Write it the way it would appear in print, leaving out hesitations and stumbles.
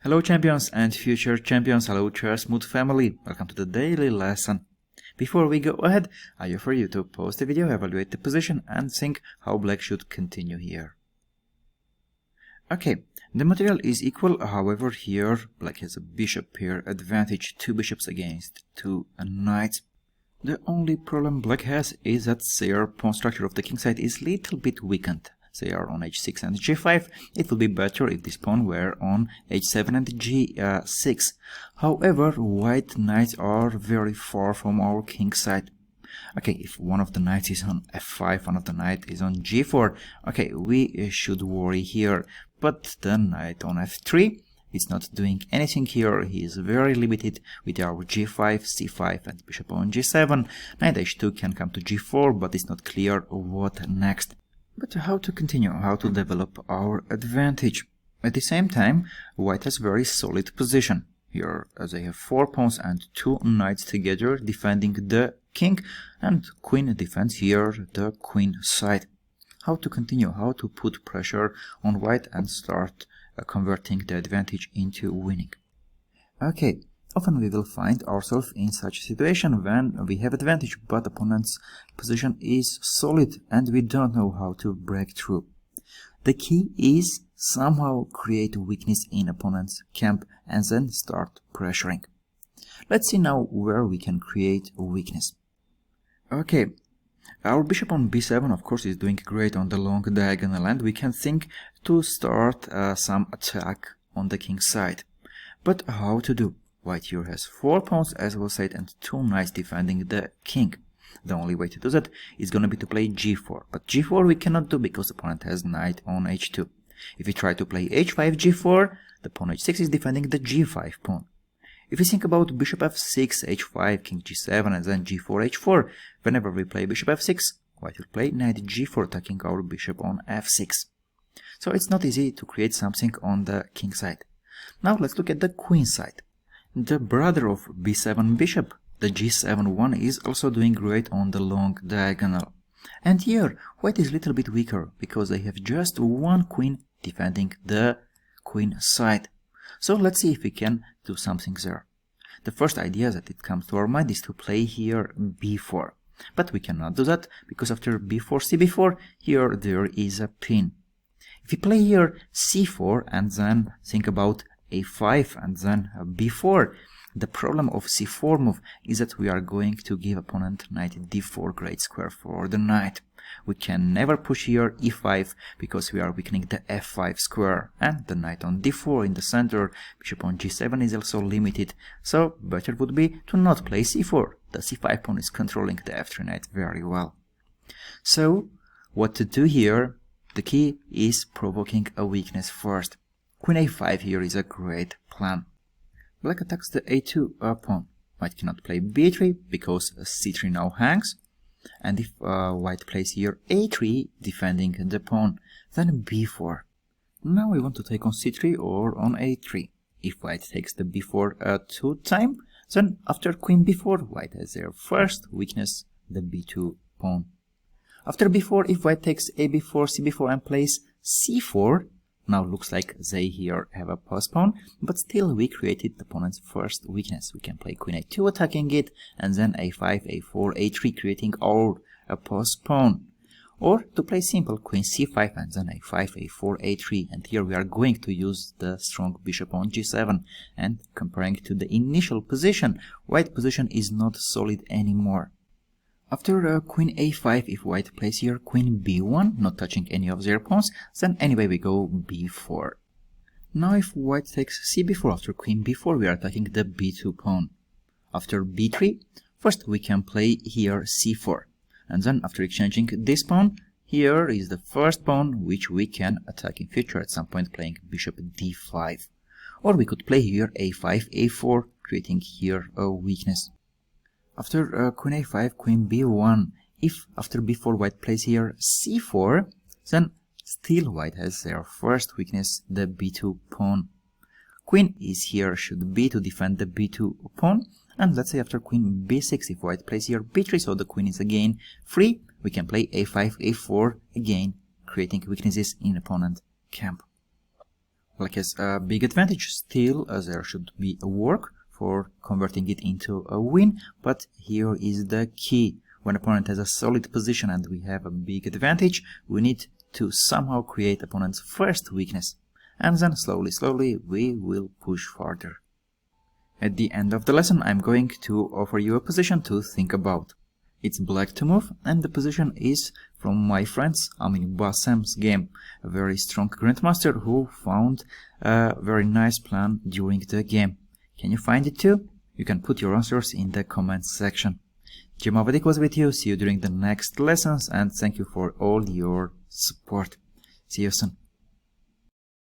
Hello champions and future champions, hello Chessmood family, welcome to the daily lesson. Before we go ahead, I offer you to pause the video, evaluate the position and think how black should continue here. Okay, the material is equal, however here black has a bishop pair advantage, 2 bishops against 2 knights. The only problem black has is that their pawn structure of the king side is little bit weakened. They are on h6 and g5. It would be better if this pawn were on h7 and g6. However, white knights are very far from our king side. Okay, if one of the knights is on f5, one of the knights is on g4, okay, we should worry here. But the knight on f3 is not doing anything here. He is very limited with our g5, c5 and bishop on g7. Knight h2 can come to g4, but it's not clear what next. But how to continue, how to develop our advantage? At the same time, white has very solid position. Here they have 4 pawns and 2 knights together defending the king, and queen defends here the queen side. How to continue, how to put pressure on white and start converting the advantage into winning. Okay, often we will find ourselves in such a situation when we have advantage but opponent's position is solid and we don't know how to break through. The key is somehow create weakness in opponent's camp and then start pressuring. Let's see now where we can create weakness. Okay, our bishop on b7 of course is doing great on the long diagonal and we can think to start some attack on the king side. But how to do? White here has 4 pawns as was said and 2 knights defending the king. The only way to do that is gonna be to play g4, but g4 we cannot do because the opponent has knight on h2. If we try to play h5 g4, the pawn h6 is defending the g5 pawn. If we think about bishop f6, h5, king g7 and then g4, h4, whenever we play bishop f6, white will play knight g4 attacking our bishop on f6. So it's not easy to create something on the king side. Now let's look at the queen side. The brother of b7 bishop, the g7 one, is also doing great on the long diagonal. And here, white is a little bit weaker, because they have just 1 queen defending the queen side. So let's see if we can do something there. The first idea that it comes to our mind is to play here b4. But we cannot do that, because after b4, c4, here there is a pin. If we play here c4 and then think about a5 and then b4, the problem of c4 move is that we are going to give opponent knight d4 great square for the knight. We can never push here e5 because we are weakening the f5 square, and the knight on d4 in the center, bishop on g7 is also limited, so better would be to not play c4. The c5 pawn is controlling the f3 knight very well. So what to do here? The key is provoking a weakness first. Queen a5 here is a great plan. Black attacks the a2 pawn. White cannot play b3 because c3 now hangs. And if white plays here a3 defending the pawn, then b4. Now we want to take on c3 or on a3. If white takes the b4 2 time, then after queen b4, white has their first weakness, the b2 pawn. After b4, if white takes a b4, c b4 and plays c4, now looks like they here have a postpawn, but still we created the opponent's first weakness. We can play queen a2 attacking it, and then a5, a4, a3 creating our postpawn. Or to play simple, queen c5 and then a5, a4, a3, and here we are going to use the strong bishop on g7. And comparing to the initial position, white position is not solid anymore. After queen a5, if white plays here queen b1, not touching any of their pawns, then anyway we go b4. Now if white takes c b4 after queen b4, we are attacking the b2 pawn. After b3, first we can play here c4. And then after exchanging this pawn, here is the first pawn which we can attack in future at some point playing bishop d5. Or we could play here a5, a4, creating here a weakness. After queen a5, queen b1, if after b4 white plays here c4, then still white has their first weakness, the b2 pawn. Queen is here should be to defend the b2 pawn, and let's say after queen b6, if white plays here b3, so the queen is again free, we can play a5, a4, again creating weaknesses in opponent camp. Black has a big advantage still, as there should be a work for converting it into a win, but here is the key. When opponent has a solid position and we have a big advantage, we need to somehow create opponent's first weakness, and then slowly we will push further. At the end of the lesson, I'm going to offer you a position to think about. It's black to move, and the position is from my friend's, Bassem's game, a very strong Grandmaster who found a very nice plan during the game. Can you find it too? You can put your answers in the comments section. Avetik was with you. See you during the next lessons, and thank you for all your support. See you soon.